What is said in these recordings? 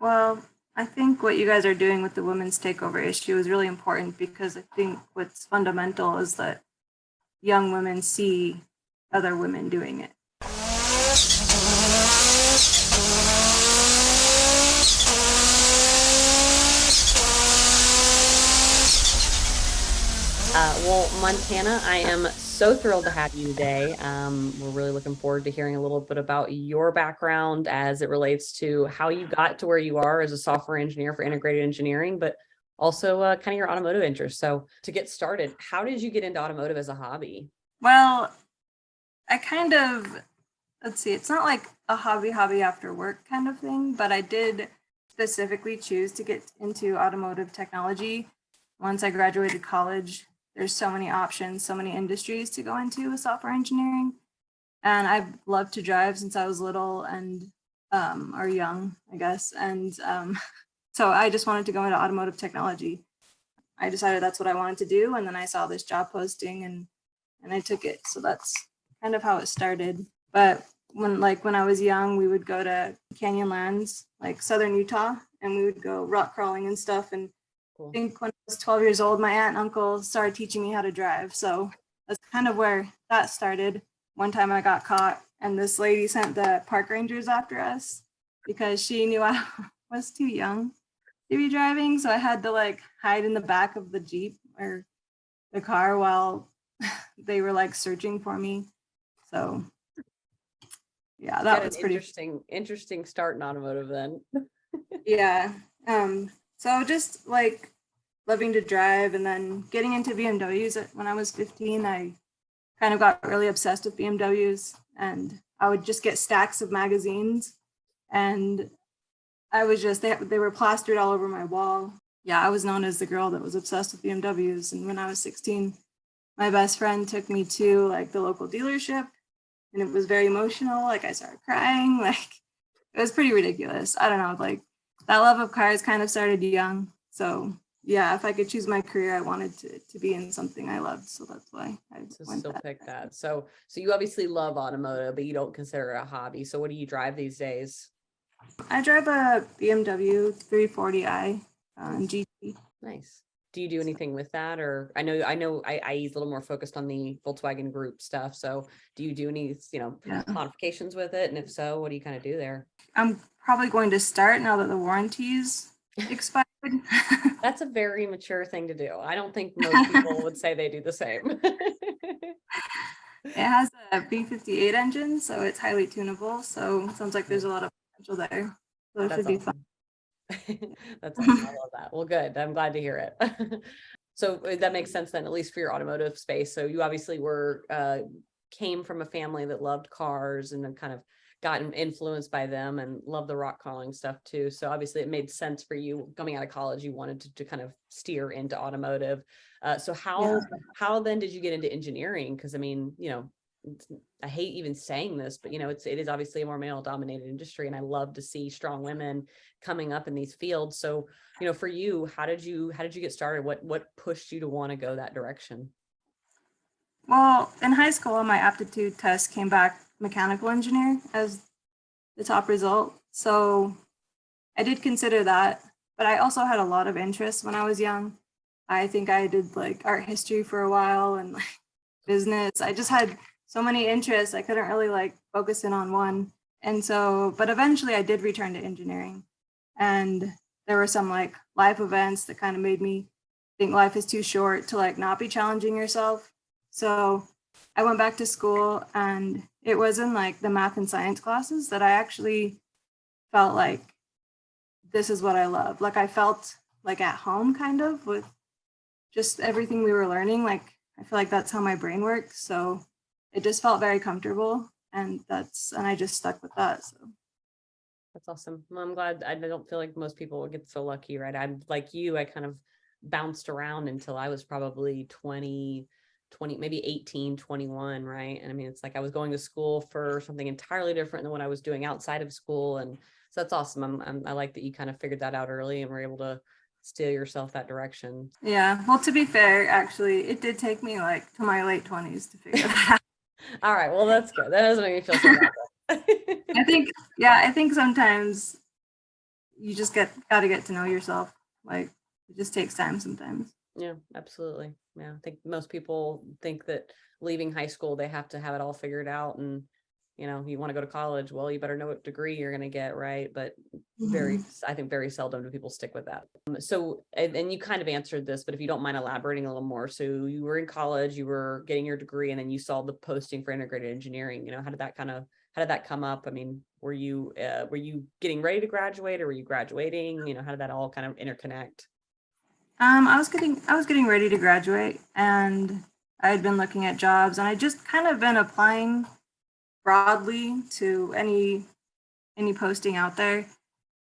Well, I think what you guys are doing with the women's takeover issue is really important because I think what's fundamental is that young women see other women doing it. Well, Montana, I am so thrilled to have you today. We're really looking forward to hearing a little bit about your background as it relates to how you got to where you are as a software engineer for integrated engineering, but also kind of your automotive interest. So to get started, how did you get into automotive as a hobby? Well, I kind of, let's see, it's not like a hobby after work kind of thing, but I did specifically choose to get into automotive technology once I graduated college. There's so many options, so many industries to go into with software engineering. And I've loved to drive since I was little and or young, I guess. And so I just wanted to go into automotive technology. I decided that's what I wanted to do. And then I saw this job posting and I took it. So that's kind of how it started. But when I was young, we would go to Canyonlands, like southern Utah, and we would go rock crawling and stuff. And Cool. I think when I was 12 years old, my aunt and uncle started teaching me how to drive. So that's kind of where that started. One time I got caught and this lady sent the park rangers after us because she knew I was too young to be driving. So I had to like hide in the back of the Jeep or the car while they were like searching for me. So yeah, that was pretty interesting start in automotive then. Yeah. So just like loving to drive and then getting into BMWs when I was 15, I kind of got really obsessed with BMWs and I would just get stacks of magazines and I was just, they were plastered all over my wall. Yeah, I was known as the girl that was obsessed with BMWs. And when I was 16, my best friend took me to like the local dealership and it was very emotional. Like I started crying, like it was pretty ridiculous. I don't know, like that love of cars kind of started young. So yeah, if I could choose my career, I wanted to be in something I loved. So that's why I still pick that. So you obviously love automotive, but you don't consider it a hobby. So what do you drive these days? I drive a BMW 340i GT. Nice. Do you do anything with that? Or I know I a little more focused on the Volkswagen Group stuff. So do you do any, modifications with it? And if so, what do you kind of do there? I'm probably going to start now that the warranties expired. That's a very mature thing to do. I don't think most people would say they do the same. It has a V58 engine, so it's highly tunable. So it sounds like there's a lot of potential there. So it should be fun. That's awesome. I love that. Well, good. I'm glad to hear it. So that makes sense then, at least for your automotive space. So you obviously came from a family that loved cars and then kind of gotten influenced by them and love the rock crawling stuff too. So obviously it made sense for you coming out of college. You wanted to kind of steer into automotive. So how then did you get into engineering? Because I mean, I hate even saying this, but it is obviously a more male dominated industry, and I love to see strong women coming up in these fields. So, for you, how did you get started? What pushed you to want to go that direction? Well, in high school, my aptitude test came back mechanical engineer as the top result. So I did consider that, but I also had a lot of interest when I was young. I think I did like art history for a while and like business. I just had so many interests. I couldn't really like focus in on one. And so, but eventually I did return to engineering. And there were some like life events that kind of made me think life is too short to like not be challenging yourself. So I went back to school and it was in like the math and science classes that I actually felt like this is what I love. Like I felt like at home kind of with just everything we were learning. Like I feel like that's how my brain works. So it just felt very comfortable and I just stuck with that. So that's awesome. Well, I'm glad. I don't feel like most people would get so lucky, right? I'm like you, I kind of bounced around until I was probably 20, maybe 18, 21, right? And I mean, it's like I was going to school for something entirely different than what I was doing outside of school. And so that's awesome. I like that you kind of figured that out early and were able to steer yourself that direction. Yeah. Well, to be fair, actually, it did take me like to my late 20s to figure that out. All right. Well, that's good. That doesn't make me feel so bad. I think sometimes you just got to get to know yourself. Like it just takes time sometimes. Yeah, absolutely. Yeah, I think most people think that leaving high school, they have to have it all figured out. And, you want to go to college, well, you better know what degree you're going to get, right? But Mhm. I think very seldom do people stick with that. So, and you kind of answered this, but if you don't mind elaborating a little more. So you were in college, you were getting your degree, and then you saw the posting for integrated engineering. How did that come up? I mean, were you getting ready to graduate, or were you graduating? How did that all kind of interconnect? I was getting ready to graduate, and I had been looking at jobs, and I just kind of been applying broadly to any posting out there,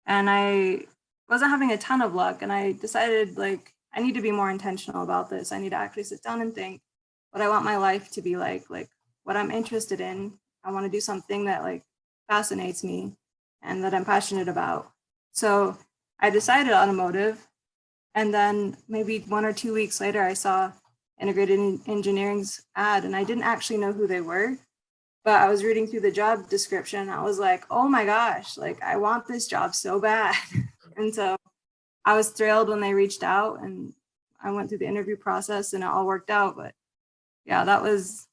and I wasn't having a ton of luck, and I decided like I need to be more intentional about this. I need to actually sit down and think what I want my life to be like what I'm interested in. I want to do something that like fascinates me and that I'm passionate about. So I decided automotive, and then maybe 1 or 2 weeks later, I saw integrated engineering's ad, and I didn't actually know who they were, but I was reading through the job description. And I was like, oh my gosh, like I want this job so bad. And so I was thrilled when they reached out, and I went through the interview process and it all worked out. But yeah, that was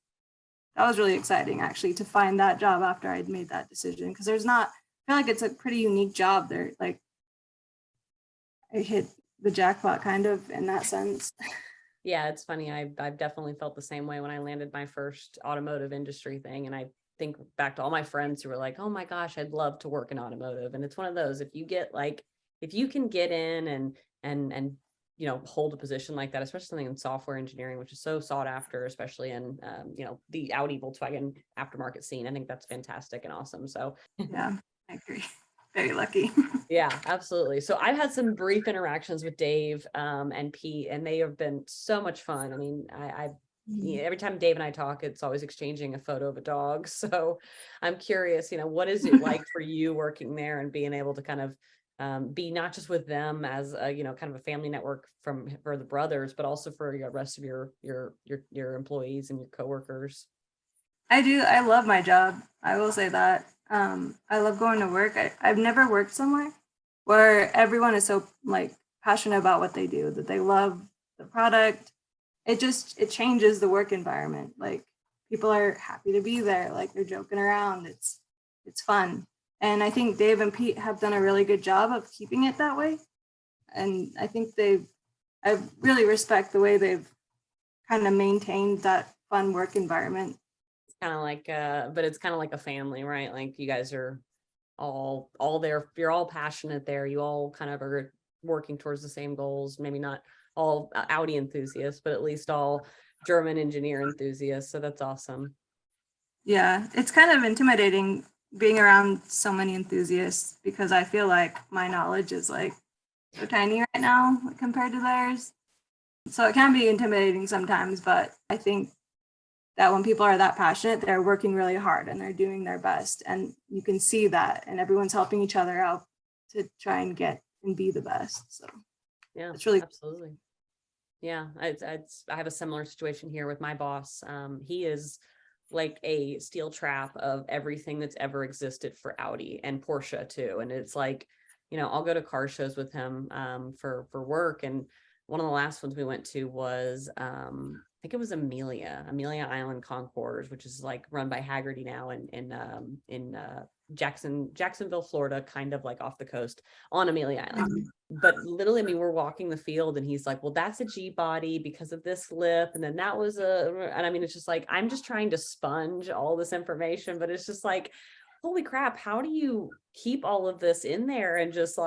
really exciting actually to find that job after I'd made that decision. Because I feel like it's a pretty unique job. There, like I hit the jackpot kind of in that sense. Yeah, it's funny. I've definitely felt the same way when I landed my first automotive industry thing. And I think back to all my friends who were like, oh my gosh, I'd love to work in automotive. And it's one of those, if you can get in and hold a position like that, especially something in software engineering, which is so sought after, especially in the Audi Volkswagen aftermarket scene. I think that's fantastic and awesome. So Yeah, I agree. Very lucky. yeah, absolutely. So I've had some brief interactions with Dave and Pete, and they have been so much fun. I mean, every time Dave and I talk, it's always exchanging a photo of a dog. So I'm curious, what is it like for you working there and being able to kind of be not just with them as a, kind of a family network for the brothers, but also for the rest of your employees and your coworkers. I do. I love my job. I will say that. I love going to work. I've never worked somewhere where everyone is so like passionate about what they do, that they love the product. It changes the work environment. Like people are happy to be there. Like they're joking around. It's fun. And I think Dave and Pete have done a really good job of keeping it that way. And I think I really respect the way they've kind of maintained that fun work environment. Kind of like but it's kind of like a family, right? Like you guys are all there, you're all passionate there, you all kind of are working towards the same goals, maybe not all Audi enthusiasts, but at least all German engineer enthusiasts. So that's awesome. Yeah, it's kind of intimidating being around so many enthusiasts because I feel like my knowledge is like so tiny right now compared to theirs. So it can be intimidating sometimes, but I think that when people are that passionate, they're working really hard and they're doing their best. And you can see that, and everyone's helping each other out to try and get and be the best. So Yeah, it's really absolutely. Yeah, I have a similar situation here with my boss. He is like a steel trap of everything that's ever existed for Audi and Porsche too. And it's like, I'll go to car shows with him for work. And one of the last ones we went to was I think it was Amelia Island Concours, which is like run by Haggerty now in Jacksonville, Florida, kind of like off the coast on Amelia Island. But literally, I mean, we're walking the field and he's like, well, that's a G body because of this lip. And then that was and I mean, it's just like, I'm just trying to sponge all this information, but it's just like, holy crap, how do you keep all of this in there and just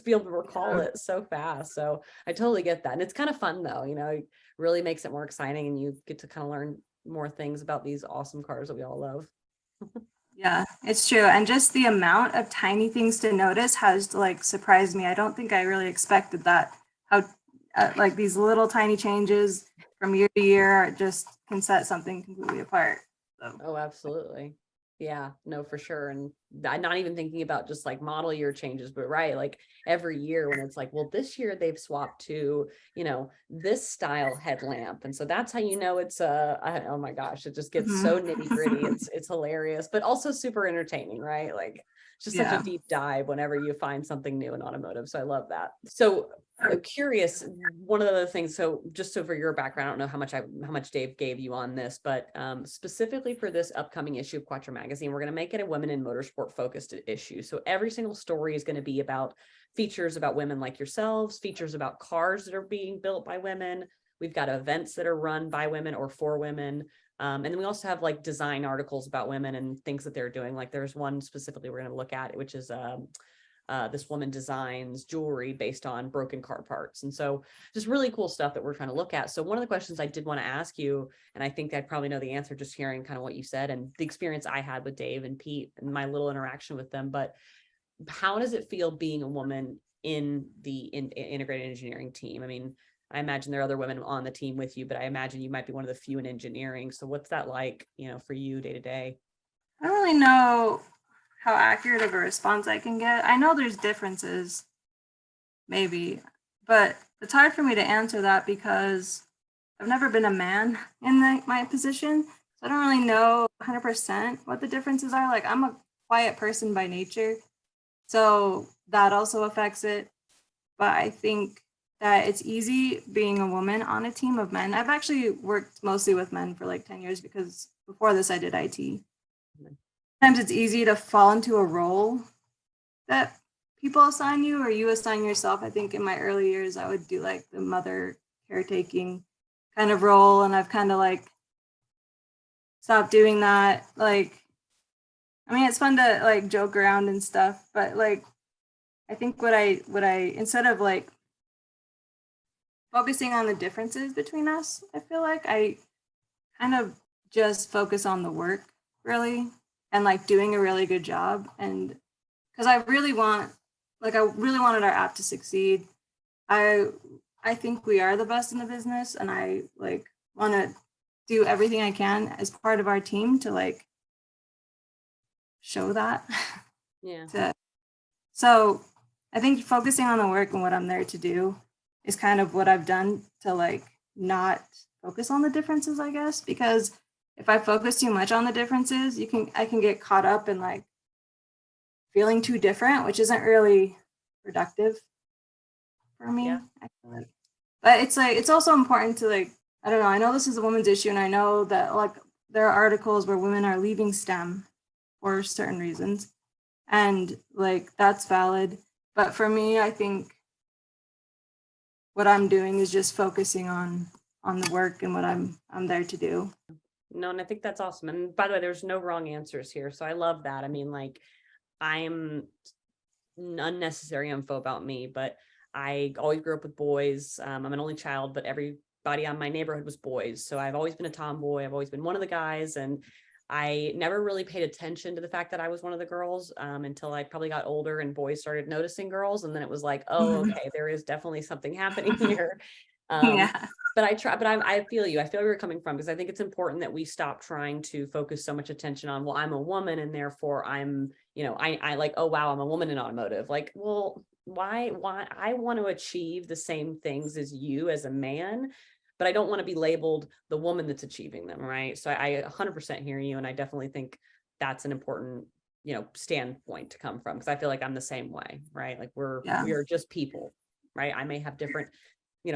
be able to recall it so fast? So I totally get that. And it's kind of fun though, it really makes it more exciting and you get to kind of learn more things about these awesome cars that we all love. Yeah, it's true. And just the amount of tiny things to notice has like surprised me. I don't think I really expected that. How like these little tiny changes from year to year just can set something completely apart. So Oh, absolutely. Yeah, no, for sure. And I'm not even thinking about just like model year changes, but right, like every year when it's like, well, this year they've swapped to, this style headlamp. And so that's how it's oh my gosh, it just gets so nitty gritty. It's hilarious, but also super entertaining, right? Like just such a deep dive whenever you find something new in automotive. So I love that. So I'm curious, one of the other things, so just so for your background, I don't know how much Dave gave you on this, but specifically for this upcoming issue of Quattro Magazine, we're going to make it a women in motorsport focused issue. So every single story is going to be about features about women like yourselves, features about cars that are being built by women. We've got events that are run by women or for women. And then we also have like design articles about women and things that they're doing. Like there's one specifically we're going to look at, which is this woman designs jewelry based on broken car parts. And so just really cool stuff that we're trying to look at. So one of the questions I did want to ask you, and I think I probably know the answer just hearing kind of what you said and the experience I had with Dave and Pete and my little interaction with them, but how does it feel being a woman in the integrated engineering team? I mean, I imagine there are other women on the team with you, but I imagine you might be one of the few in engineering. So what's that like, for you day to day? I don't really know how accurate of a response I can get. I know there's differences, maybe, but it's hard for me to answer that because I've never been a man in my position. So I don't really know 100% what the differences are. Like, I'm a quiet person by nature, so that also affects it. But I think that it's easy being a woman on a team of men. I've actually worked mostly with men for like 10 years because before this I did IT. Sometimes it's easy to fall into a role that people assign you or you assign yourself. I think in my early years I would do like the mother caretaking kind of role, and I've kind of like stopped doing that. Like, I mean, it's fun to like joke around and stuff, but like I think what I instead of like focusing on the differences between us, I feel like I kind of just focus on the work really and like doing a really good job. And because I really wanted our app to succeed. I think we are the best in the business, and I like want to do everything I can as part of our team to like show that. Yeah. So I think focusing on the work and what I'm there to do is kind of what I've done to like not focus on the differences, I guess, because if I focus too much on the differences, I can get caught up in like feeling too different, which isn't really productive for me. Yeah. I feel like. But it's like it's also important to like, I don't know, I know this is a woman's issue, and I know that like there are articles where women are leaving STEM for certain reasons, and like that's valid. But for me, I think what I'm doing is just focusing on the work and what I'm there to do. No, and I think that's awesome. And by the way, there's no wrong answers here. So I love that. I mean, like, I'm unnecessary info about me, but I always grew up with boys. I'm an only child, but everybody on my neighborhood was boys. So I've always been a tomboy. I've always been one of the guys. And I never really paid attention to the fact that I was one of the girls until I probably got older and boys started noticing girls. And then it was like, oh, okay, there is definitely something happening here. Yeah. But I feel you. I feel where you're coming from, because I think it's important that we stop trying to focus so much attention on, well, I'm a woman and therefore I'm, I like, oh, wow, I'm a woman in automotive. Like, well, why I want to achieve the same things as you as a man, but I don't want to be labeled the woman that's achieving them. Right. So I 100% hear you. And I definitely think that's an important, standpoint to come from, because I feel like I'm the same way. Right. Like we are just people. Right. I may have different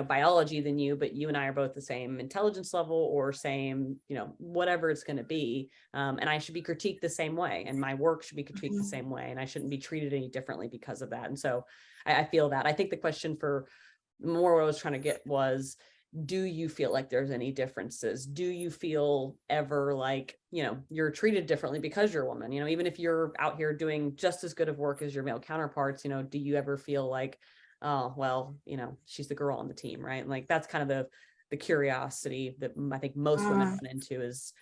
biology than you, but you and I are both the same intelligence level or same, whatever it's going to be. And I should be critiqued the same way, and my work should be critiqued the same way. And I shouldn't be treated any differently because of that. And so I feel that. I think the question for more what I was trying to get was, do you feel like there's any differences? Do you feel ever like, you're treated differently because you're a woman, even if you're out here doing just as good of work as your male counterparts, do you ever feel like, oh, well, she's the girl on the team, right? And like, that's kind of the curiosity that I think most women run into is,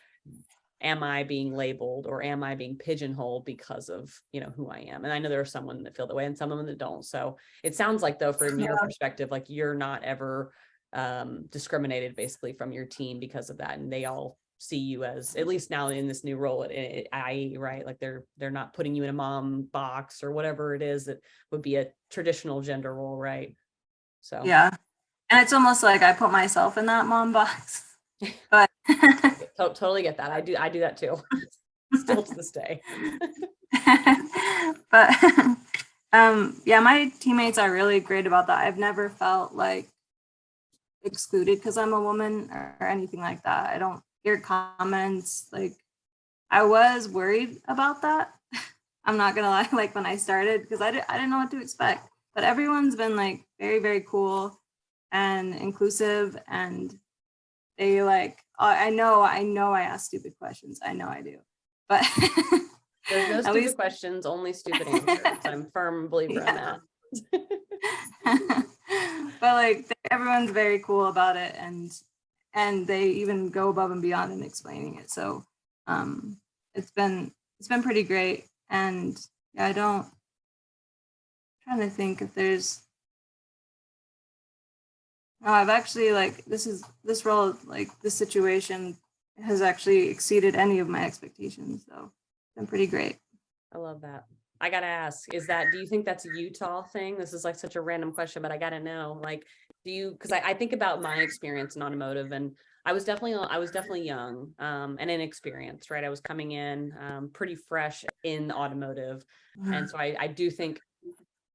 am I being labeled or am I being pigeonholed because of, who I am? And I know there are some women that feel that way and some women that don't. So it sounds like, though, from your perspective, like you're not ever discriminated basically from your team because of that. And they all see you as, at least now in this new role at IE, right? Like they're not putting you in a mom box or whatever it is that would be a traditional gender role, right? So yeah, and it's almost like I put myself in that mom box, but totally get that. I do that too. still to this day. But yeah, my teammates are really great about that. I've never felt like excluded because I'm a woman or anything like that. I don't hear comments like I was worried about that. I'm not gonna lie, like when I started, because I didn't know what to expect. But everyone's been like very, very cool and inclusive, and they like I know I ask stupid questions. I know I do. But There's no at stupid least questions, only stupid answers. I'm a firm believer in yeah. that. But like everyone's very cool about it, and they even go above and beyond in explaining it. So um it's been pretty great. And yeah, I don't trying to think if there's no, I've actually like this role, like this situation has actually exceeded any of my expectations. So it's been pretty great. I love that. I gotta ask, do you think that's a Utah thing? This is like such a random question, but I gotta know, like, because I think about my experience in automotive, and I was definitely young, and inexperienced, right? I was coming in, pretty fresh in automotive. And so I do think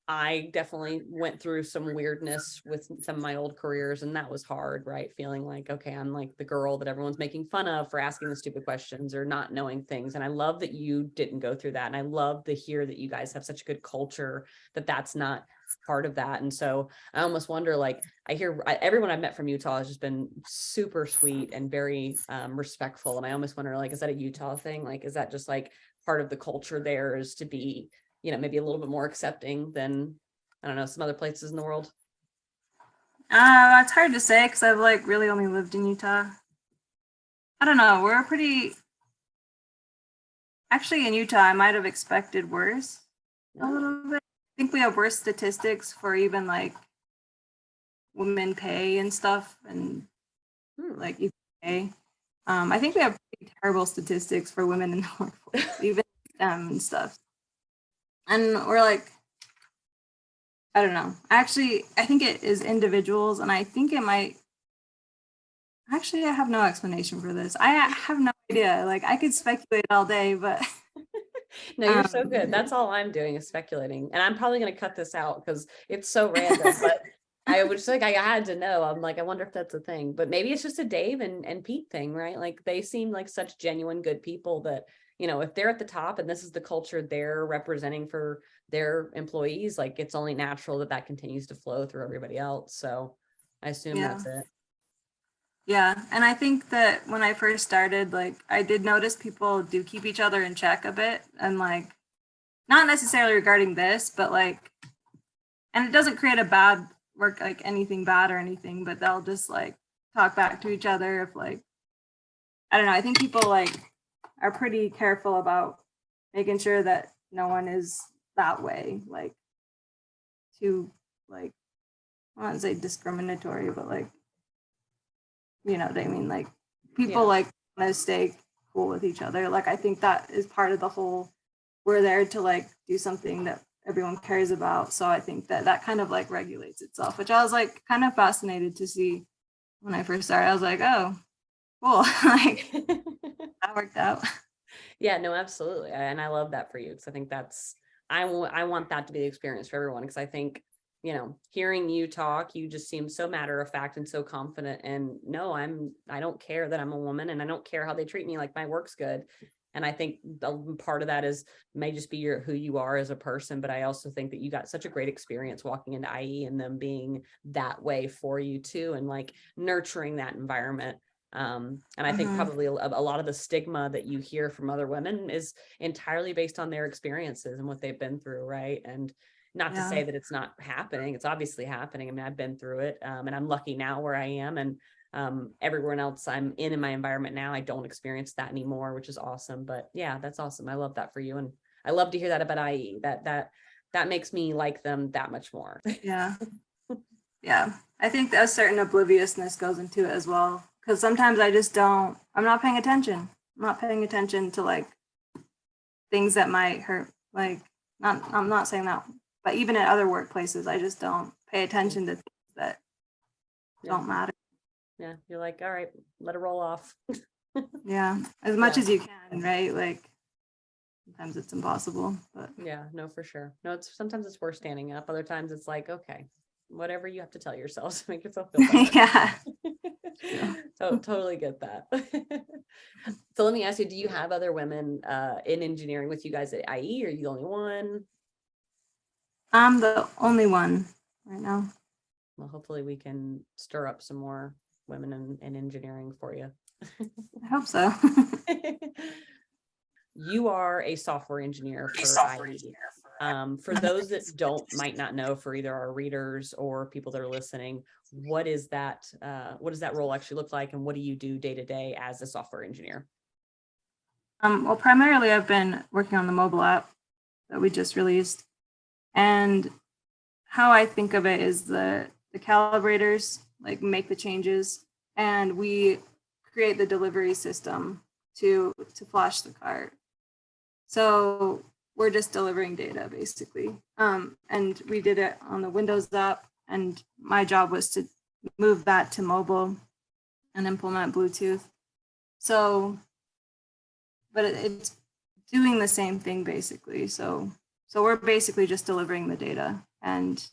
I definitely went through some weirdness with some of my old careers, and that was hard, right? Feeling like, okay, I'm like the girl that everyone's making fun of for asking the stupid questions or not knowing things. And I love that you didn't go through that. And I love to hear that you guys have such a good culture that that's not part of that. And so I almost wonder, like, everyone I've met from Utah has just been super sweet and very respectful. And I almost wonder, like, is that a Utah thing? Like, is that just like part of the culture there, is to be, maybe a little bit more accepting than, I don't know, some other places in the world? It's hard to say because I've like really only lived in Utah. I don't know. We're pretty actually in Utah. I might have expected worse a little bit. I think we have worse statistics for even like women pay and stuff, and like equal pay. I think we have pretty terrible statistics for women in the workforce, even and stuff. And we're like, I don't know. Actually, I think it is individuals, and I think it might. Actually, I have no explanation for this. I have no idea. Like, I could speculate all day, but No, you're so good. That's all I'm doing is speculating. And I'm probably going to cut this out because it's so random, but I was just like, I had to know. I'm like, I wonder if that's a thing, but maybe it's just a Dave and Pete thing, right? Like, they seem like such genuine, good people that, if they're at the top and this is the culture they're representing for their employees, like, it's only natural that that continues to flow through everybody else. So I assume yeah. that's it. Yeah, and I think that when I first started, like I did notice people do keep each other in check a bit, and like not necessarily regarding this, but like, and it doesn't create a bad work, like anything bad or anything, but they'll just like talk back to each other if like, I don't know, I think people like are pretty careful about making sure that no one is that way, like too like, I don't want to say discriminatory, but like, you know what I mean? Like people Yeah. like want to stay cool with each other. Like I think that is part of the whole, we're there to like do something that everyone cares about. So I think that that kind of like regulates itself, which I was like kind of fascinated to see when I first started. I was like, oh, cool. Like that worked out. Yeah, no, absolutely. And I love that for you, because I think I want that to be the experience for everyone. Because I think, hearing you talk, you just seem so matter of fact and so confident. And no, I don't care that I'm a woman, and I don't care how they treat me. Like, my work's good. And I think part of that may just be who you are as a person. But I also think that you got such a great experience walking into IE and them being that way for you too, and like nurturing that environment. And I think probably a lot of the stigma that you hear from other women is entirely based on their experiences and what they've been through, right? And not to say that it's not happening, it's obviously happening. I mean, I've been through it, and I'm lucky now where I am, and everyone else I'm in my environment now, I don't experience that anymore, which is awesome. But yeah, that's awesome. I love that for you, and I love to hear that about IE. That makes me like them that much more. Yeah. Yeah. I think that a certain obliviousness goes into it as well. Because sometimes I'm not paying attention. I'm not paying attention to like things that might hurt. Like, I'm not saying that, but even at other workplaces, I just don't pay attention to things that don't matter. Yeah. You're like, all right, let it roll off. Yeah. As much as you can, right? Like, sometimes it's impossible, but Yeah, no, for sure. No, it's sometimes it's worth standing up. Other times it's like, okay, whatever you have to tell yourself to make yourself feel better. yeah. Totally get that. So let me ask you, do you have other women in engineering with you guys at IE? Or are you the only one? I'm the only one right now. Well, hopefully we can stir up some more women in engineering for you. I hope so. You are a software engineer for IE. For those that might not know, for either our readers or people that are listening, what is that? What does that role actually look like, and what do you do day to day as a software engineer? Well, primarily I've been working on the mobile app that we just released, and how I think of it is the calibrators like make the changes, and we create the delivery system to flash the cart. So we're just delivering data basically. And we did it on the Windows app, and my job was to move that to mobile and implement Bluetooth. So, but it's doing the same thing basically. So we're basically just delivering the data and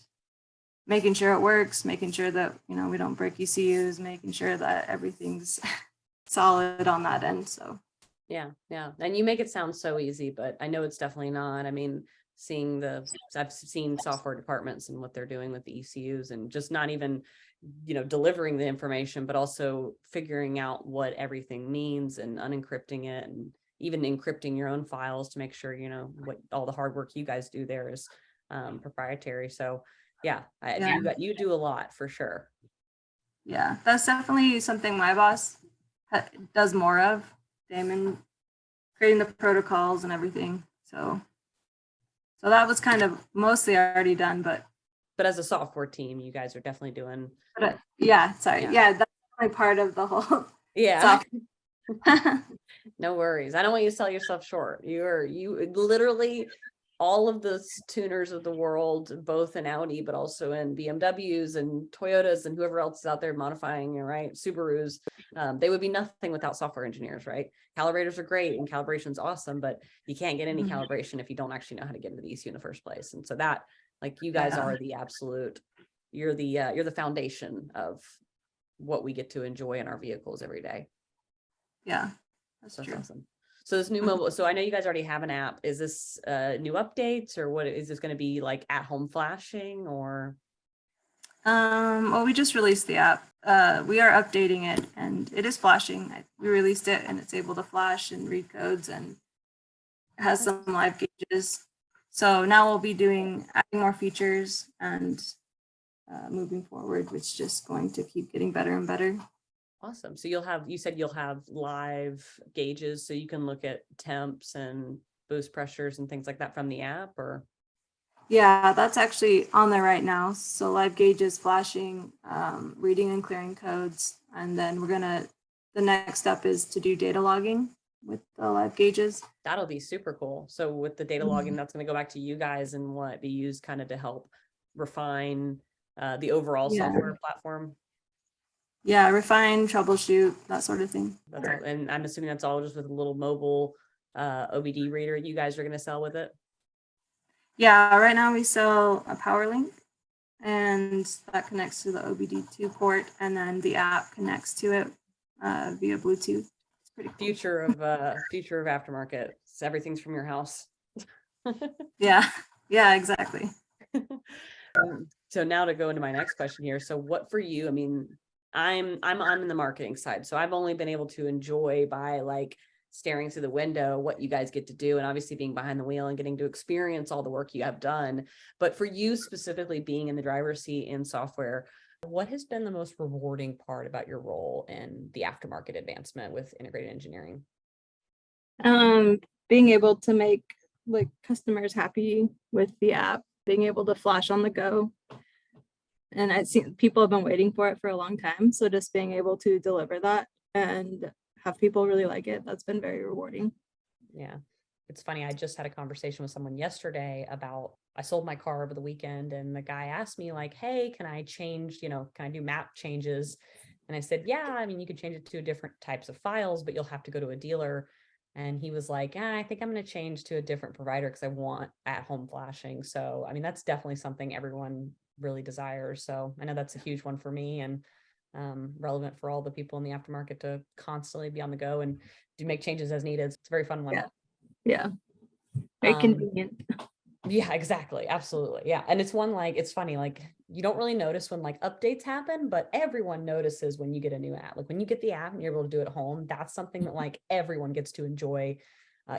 making sure it works, making sure that, you know, we don't break ECUs, making sure that everything's solid on that end. So Yeah. And you make it sound so easy, but I know it's definitely not. I mean, I've seen software departments and what they're doing with the ECUs, and just not even, delivering the information, but also figuring out what everything means and unencrypting it, and even encrypting your own files to make sure, what all the hard work you guys do there is proprietary. So yeah, you do a lot for sure. Yeah, that's definitely something my boss does more of, Damon, creating the protocols and everything. So that was kind of mostly already done, but as a software team, you guys are definitely doing. Yeah, that's definitely part of the whole. Yeah. No worries. I don't want you to sell yourself short. You literally, all of the tuners of the world, both in Audi, but also in BMWs and Toyotas and whoever else is out there modifying, right? Subarus, they would be nothing without software engineers, right? Calibrators are great and calibration's awesome, but you can't get any calibration if you don't actually know how to get into the ECU in the first place. And so that, like, you guys are the absolute, you're the foundation of what we get to enjoy in our vehicles every day. Yeah, that's true. Awesome. So this new mobile, so I know you guys already have an app. Is this new updates, or what is this going to be, like at home flashing, or? Well, we just released the app. We are updating it, and it is flashing. We released it, and it's able to flash and read codes, and has some live gauges. So now we'll be adding more features and moving forward, which is just going to keep getting better and better. Awesome. So you said you'll have live gauges, so you can look at temps and boost pressures and things like that from the app, or? Yeah, that's actually on there right now. So live gauges, flashing, reading and clearing codes. And then the next step is to do data logging with the live gauges. That'll be super cool. So with the data logging, that's going to go back to you guys and what be used kind of to help refine the overall software platform. Yeah, refine, troubleshoot, that sort of thing. That's all, and I'm assuming that's all just with a little mobile OBD reader you guys are going to sell with it. Yeah, right now we sell a PowerLink, and that connects to the OBD2 port, and then the app connects to it via Bluetooth. It's pretty cool. Future of aftermarket. Everything's from your house. Yeah, exactly. So now to go into my next question here. So what for you? I mean, I'm in the marketing side, so I've only been able to enjoy by like staring through the window what you guys get to do, and obviously being behind the wheel and getting to experience all the work you have done. But for you specifically, being in the driver's seat in software, what has been the most rewarding part about your role in the aftermarket advancement with integrated engineering? Being able to make like customers happy with the app, being able to flash on the go. And I've seen people have been waiting for it for a long time. So just being able to deliver that and have people really like it, that's been very rewarding. Yeah. It's funny. I just had a conversation with someone yesterday about, I sold my car over the weekend, and the guy asked me like, hey, can I change, can I do map changes? And I said, yeah, I mean, you could change it to different types of files, but you'll have to go to a dealer. And he was like, I think I'm going to change to a different provider because I want at-home flashing. So, I mean, that's definitely something everyone really desires. So I know that's a huge one for me, and relevant for all the people in the aftermarket to constantly be on the go and do make changes as needed. It's a very fun one. Yeah. Yeah. Very Um, convenient. Yeah, exactly. Absolutely. Yeah. And it's one, like, it's funny, like you don't really notice when like updates happen, but everyone notices when you get a new app. Like when you get the app and you're able to do it at home, that's something that like everyone gets to enjoy,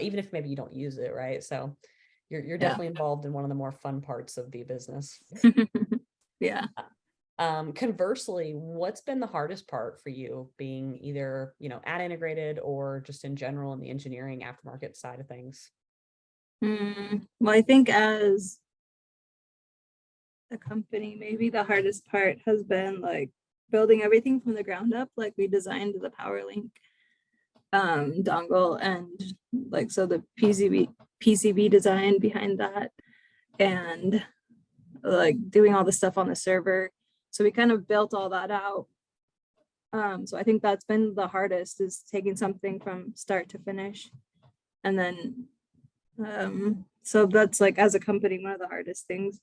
even if maybe you don't use it, right? So you're Yeah. definitely involved in one of the more fun parts of the business. Yeah. Conversely, what's been the hardest part for you being either, at Integrated or just in general in the engineering aftermarket side of things? Well, I think as a company, maybe the hardest part has been like building everything from the ground up. Like we designed the PowerLink dongle, and like so the PCB design behind that, and like doing all the stuff on the server. So we kind of built all that out. So I think that's been the hardest, is taking something from start to finish. And then so that's like, as a company, one of the hardest things.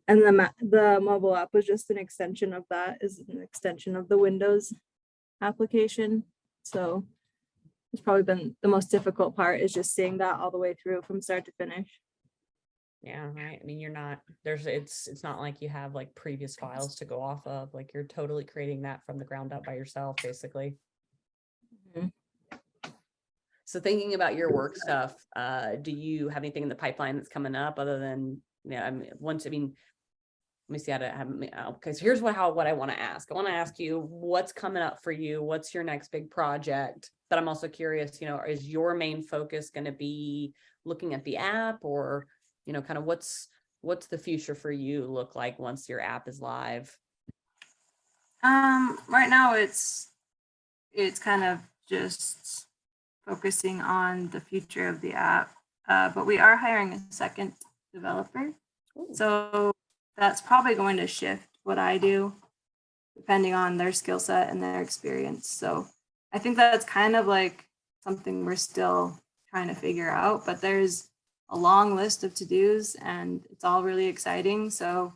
And the mobile app was just an extension of that, is an extension of the Windows application. So it's probably been the most difficult part, is just seeing that all the way through from start to finish. Yeah, right. I mean, it's not like you have like previous files to go off of. Like you're totally creating that from the ground up by yourself, basically. Mhm. So thinking about your work stuff, do you have anything in the pipeline that's coming up other than, let me see how to have, okay, so here's what I want to ask. I want to ask you what's coming up for you. What's your next big project? But I'm also curious, is your main focus going to be looking at the app, or, kind of what's the future for you look like once your app is live? Right now it's kind of just focusing on the future of the app, but we are hiring a second developer. Ooh. So that's probably going to shift what I do depending on their skill set and their experience. So I think that's kind of like something we're still trying to figure out, but there's a long list of to-dos and it's all really exciting. So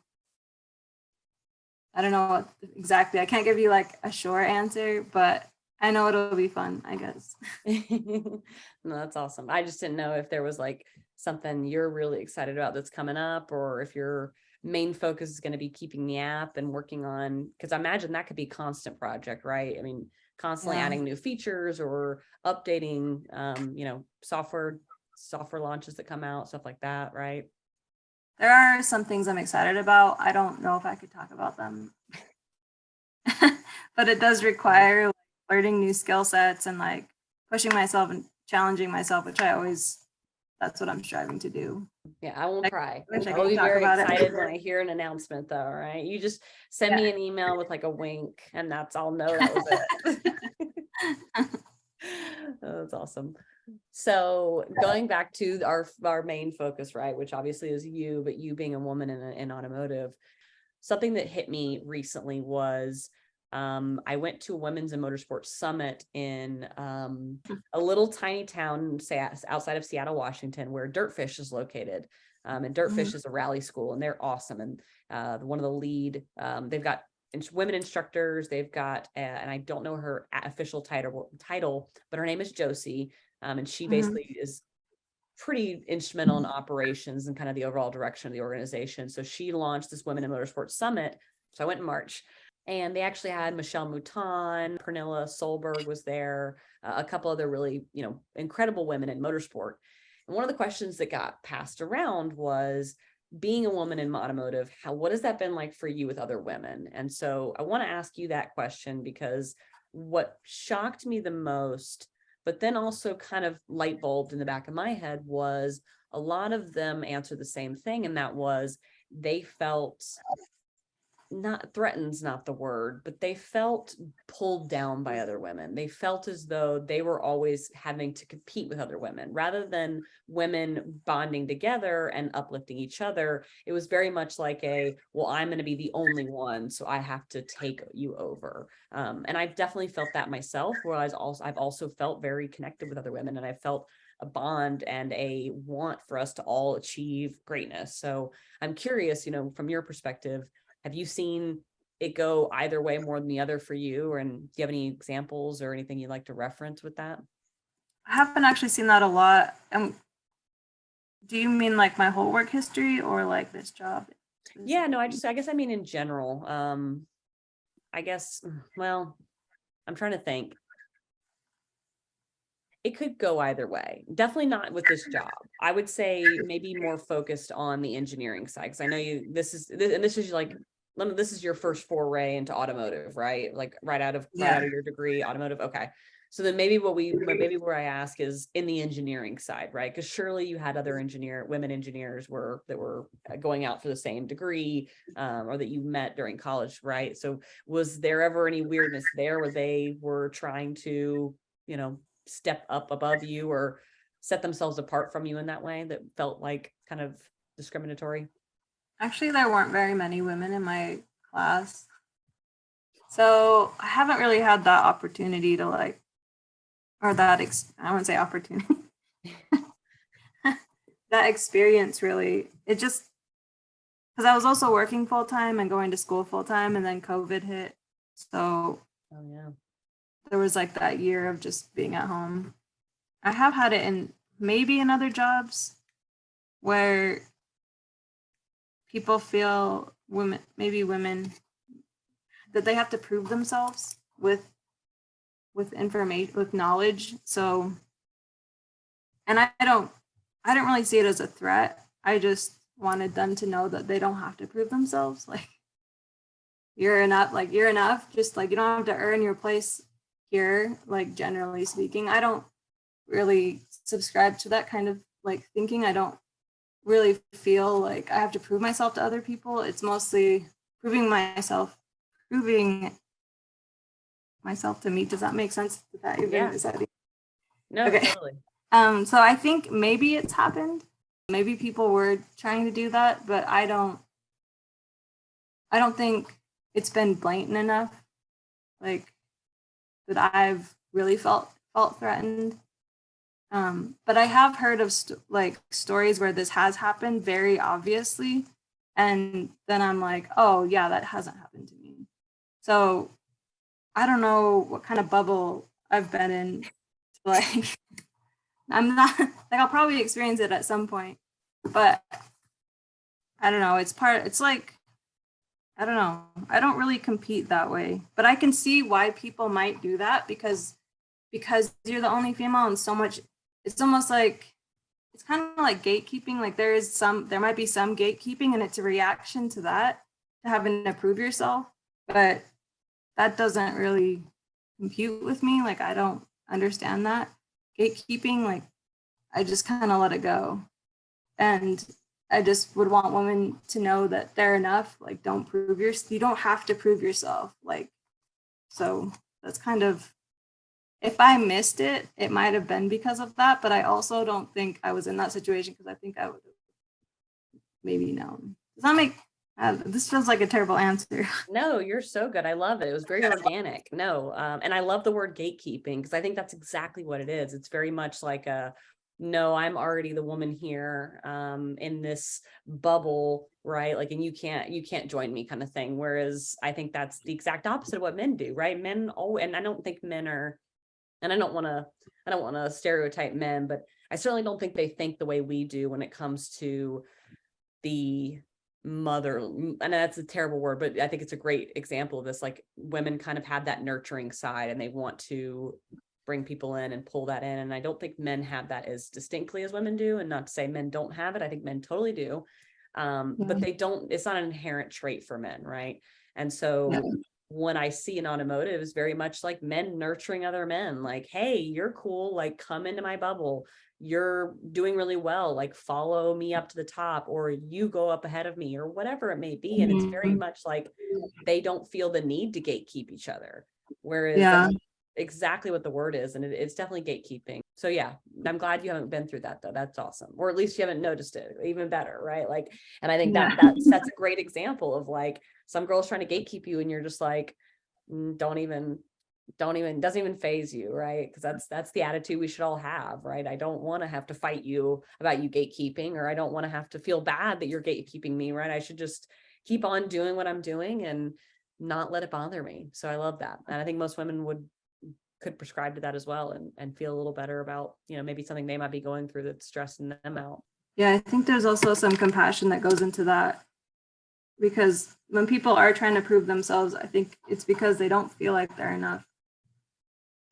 I don't know what exactly, I can't give you like a short answer, but I know it'll be fun, I guess. No, that's awesome. I just didn't know if there was like something you're really excited about that's coming up, or if your main focus is going to be keeping the app and working on, because I imagine that could be a constant project, right? I mean, constantly Yeah. adding new features or updating, software launches that come out, stuff like that, right? There are some things I'm excited about. I don't know if I could talk about them, but it does require like, learning new skill sets and like pushing myself and challenging myself, which that's what I'm striving to do. Yeah, I won't pry. wish I I could will be talk very about it. excited when I hear an announcement, though, right? You just send me an email with like a wink, and I'll know that was it. Oh, that's awesome. So going back to our main focus, right, which obviously is you, but you being a woman in automotive, something that hit me recently was I went to a women's and motorsports summit in a little tiny town, say outside of Seattle, Washington, where Dirtfish is located. And Dirtfish is a rally school, and they're awesome. And one of the lead, they've got women instructors. They've got, and I don't know her official title, but her name is Josie. And she basically is pretty instrumental in operations and kind of the overall direction of the organization. So she launched this Women in Motorsports Summit. So I went in March, and they actually had Michelle Mouton, Pernilla Solberg was there, a couple other really, incredible women in motorsport. And one of the questions that got passed around was, being a woman in automotive, what has that been like for you with other women? And so I want to ask you that question, because what shocked me the most, but then also kind of light bulbed in the back of my head, was a lot of them answered the same thing. And that was, they felt not threatened's not the word, but they felt pulled down by other women. They felt as though they were always having to compete with other women rather than women bonding together and uplifting each other. It was very much like well, I'm going to be the only one, so I have to take you over. And I've definitely felt that myself, whereas I've also felt very connected with other women, and I felt a bond and a want for us to all achieve greatness. So I'm curious, from your perspective, have you seen it go either way more than the other for you? And do you have any examples or anything you'd like to reference with that? I haven't actually seen that a lot. Do you mean like my whole work history or like this job? Yeah, no, I guess I mean in general. I guess, well, I'm trying to think. It could go either way. Definitely not with this job. I would say maybe more focused on the engineering side, because I know this is like, this is your first foray into automotive, right? Like right out of your degree, automotive. Okay. So then maybe where I ask is in the engineering side, right? Because surely you had other women engineers that were going out for the same degree, or that you met during college, right? So was there ever any weirdness there where they were trying to, step up above you or set themselves apart from you in that way that felt like kind of discriminatory? Actually, there weren't very many women in my class. So I haven't really had that opportunity to I wouldn't say opportunity. That experience really, it just, because I was also working full time and going to school full time, and then COVID hit. So Oh yeah. There was like that year of just being at home. I have had it maybe in other jobs where people feel women that they have to prove themselves with information, with knowledge. So, and I don't really see it as a threat. I just wanted them to know that they don't have to prove themselves. Like you're enough. Just like you don't have to earn your place here, like generally speaking. I don't really subscribe to that kind of like thinking. I don't really feel like I have to prove myself to other people. It's mostly proving myself to me. Does that make sense? Is that No, okay. Totally. So I think maybe it's happened. Maybe people were trying to do that, but I don't think it's been blatant enough, like that I've really felt threatened. But I have heard of stories where this has happened very obviously, and then I'm like, oh yeah, that hasn't happened to me. So I don't know what kind of bubble I've been in. Like, I'm not like I'll probably experience it at some point, but I don't know. It's like, I don't know. I don't really compete that way, but I can see why people might do that because you're the only female and so much. It's almost like it's kind of like gatekeeping. Like there might be some gatekeeping, and it's a reaction to that, to having to prove yourself. But that doesn't really compute with me. Like I don't understand that gatekeeping. Like I just kind of let it go, and I just would want women to know that they're enough. Like you don't have to prove yourself. Like, so that's kind of, if I missed it, it might have been because of that, but I also don't think I was in that situation because I think I would have maybe known. Does that make, this feels like a terrible answer. No, you're so good. I love it. It was very organic. No, and I love the word gatekeeping because I think that's exactly what it is. It's very much like no, I'm already the woman here, in this bubble, right? Like, and you can't join me kind of thing. Whereas I think that's the exact opposite of what men do, right? Men, and I don't think men are, and I don't want to stereotype men, but I certainly don't think they think the way we do when it comes to the mother, and that's a terrible word, but I think it's a great example of this. Like women kind of have that nurturing side and they want to bring people in and pull that in. And I don't think men have that as distinctly as women do. And not to say men don't have it. I think men totally do. But they don't, it's not an inherent trait for men. Right. And so when I see an automotive, is very much like men nurturing other men, like, hey, you're cool, like come into my bubble, you're doing really well, like follow me up to the top, or you go up ahead of me, or whatever it may be. And it's very Mhm. much like they don't feel the need to gatekeep each other. Whereas Yeah. that's exactly what the word is. And it's definitely gatekeeping. So yeah, I'm glad you haven't been through that though. That's awesome. Or at least you haven't noticed it, even better, right? Like, and I think Yeah. that sets a great example of like some girls trying to gatekeep you and you're just like, don't even, doesn't even phase you, right? Because that's the attitude we should all have, right? I don't want to have to fight you about you gatekeeping, or I don't want to have to feel bad that you're gatekeeping me, right? I should just keep on doing what I'm doing and not let it bother me. So I love that. And I think most women could prescribe to that as well, and feel a little better about, maybe something they might be going through that's stressing them out. Yeah, I think there's also some compassion that goes into that, because when people are trying to prove themselves, I think it's because they don't feel like they're enough.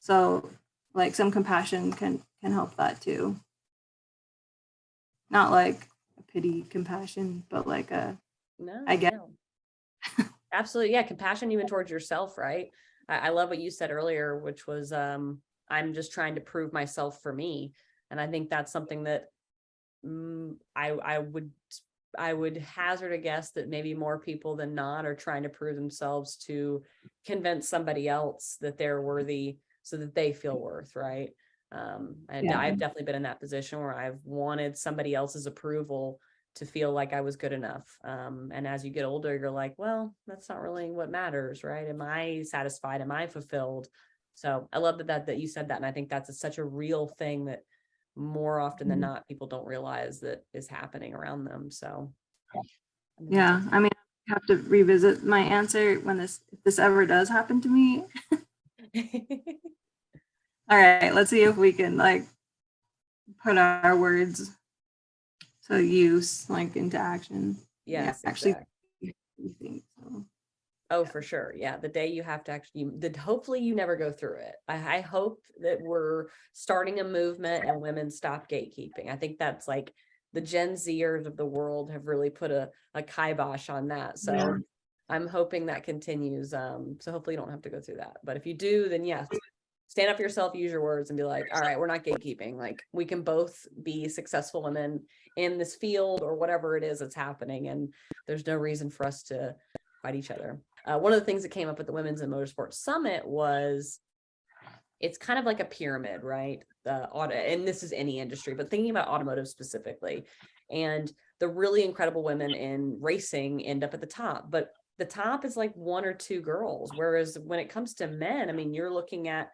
So like some compassion can help that too. Not like a pity compassion, but like a, No, I get. yeah. Absolutely. Yeah. Compassion even towards yourself, right? I love what you said earlier, which was, I'm just trying to prove myself for me. And I think that's something that I would hazard a guess that maybe more people than not are trying to prove themselves to convince somebody else that they're worthy so that they feel worth, right? And Yeah. I've definitely been in that position where I've wanted somebody else's approval to feel like I was good enough. And as you get older, you're like, well, that's not really what matters, right? Am I satisfied? Am I fulfilled? So I love that you said that. And I think that's such a real thing that more often than not, people don't realize that is happening around them. So Yeah, I mean, I have to revisit my answer when if this ever does happen to me. All right, let's see if we can like put our words to use, like into action. Yeah, Yes, actually, exactly. you think so. Oh, for sure. Yeah. The day you have to actually, hopefully you never go through it. I hope that we're starting a movement and women stop gatekeeping. I think that's like the Gen Zers of the world have really put a kibosh on that. So Yeah. I'm hoping that continues. So hopefully you don't have to go through that. But if you do, then yes, stand up for yourself, use your words and be like, all right, we're not gatekeeping. Like we can both be successful women in this field or whatever it is that's happening. And there's no reason for us to fight each other. One of the things that came up at the Women's and Motorsports Summit was it's kind of like a pyramid, right? And this is any industry, but thinking about automotive specifically, and the really incredible women in racing end up at the top, but the top is like one or two girls. Whereas when it comes to men, I mean, you're looking at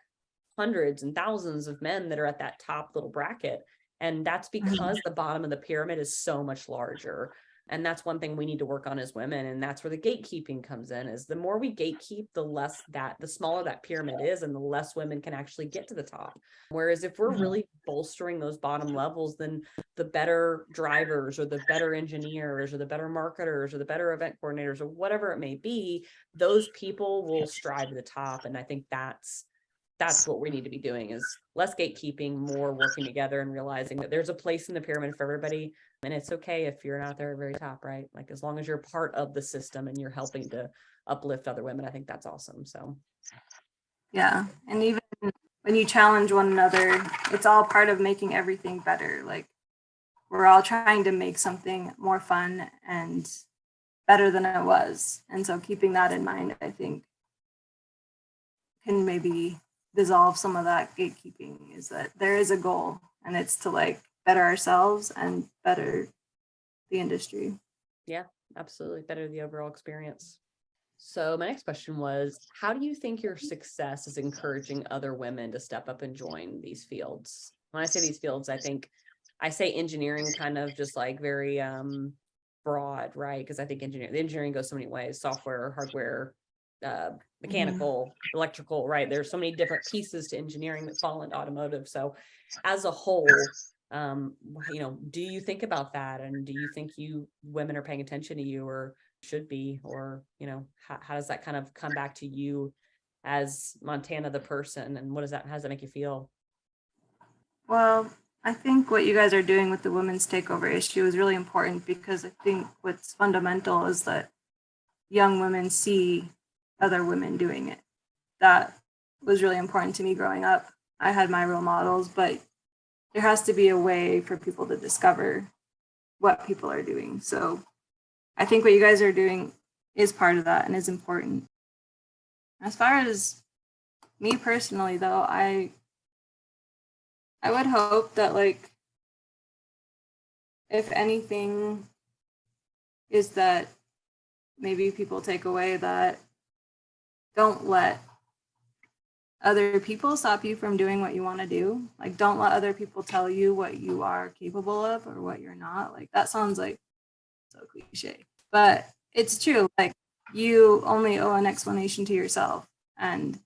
hundreds and thousands of men that are at that top little bracket. And that's because the bottom of the pyramid is so much larger. And that's one thing we need to work on as women. And that's where the gatekeeping comes in, is the more we gatekeep, the smaller that pyramid is and the less women can actually get to the top. Whereas if we're really bolstering those bottom levels, then the better drivers or the better engineers or the better marketers or the better event coordinators or whatever it may be, those people will strive to the top. And I think that's what we need to be doing, is less gatekeeping, more working together and realizing that there's a place in the pyramid for everybody. And it's okay if you're not there at the very top, right? Like as long as you're part of the system and you're helping to uplift other women, I think that's awesome. So Yeah, and even when you challenge one another, it's all part of making everything better. Like we're all trying to make something more fun and better than it was. And so keeping that in mind, I think can maybe dissolve some of that gatekeeping, is that there is a goal and it's to like better ourselves and better the industry. yeah, absolutely. Better the overall experience. So my next question was, how do you think your success is encouraging other women to step up and join these fields? When I say these fields, I say engineering kind of just like very broad, right? Because I think engineering goes so many ways: software, hardware, mechanical, electrical, right? There's so many different pieces to engineering that fall into automotive. So as a whole, do you think about that? And do you think women are paying attention to you, or should be, or, how does that kind of come back to you as Montana, the person? And how does that make you feel? Well, I think what you guys are doing with the women's takeover issue is really important, because I think what's fundamental is that young women see other women doing it. That was really important to me growing up. I had my role models, but there has to be a way for people to discover what people are doing. So I think what you guys are doing is part of that and is important. As far as me personally, though, I would hope that, like, if anything, is that maybe people take away that don't let other people stop you from doing what you want to do. Like, don't let other people tell you what you are capable of or what you're not. Like, that sounds like so cliche, but it's true. Like, you only owe an explanation to yourself, and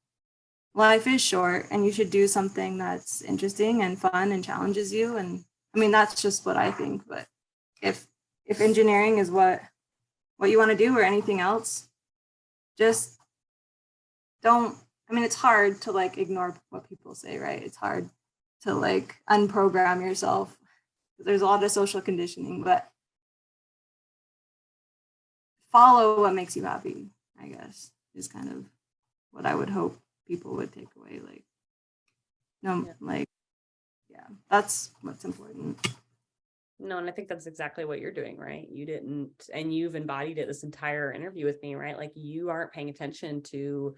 life is short, and you should do something that's interesting and fun and challenges you. And I mean, that's just what I think. But if engineering is what you want to do or anything else, just don't. I mean, it's hard to like ignore what people say, right? It's hard to like unprogram yourself. There's a lot of social conditioning, but follow what makes you happy, I guess, is kind of what I would hope people would take away. Like, no, like, yeah, that's what's important. No, and I think that's exactly what you're doing, right? You didn't, and you've embodied it this entire interview with me, right? Like, you aren't paying attention to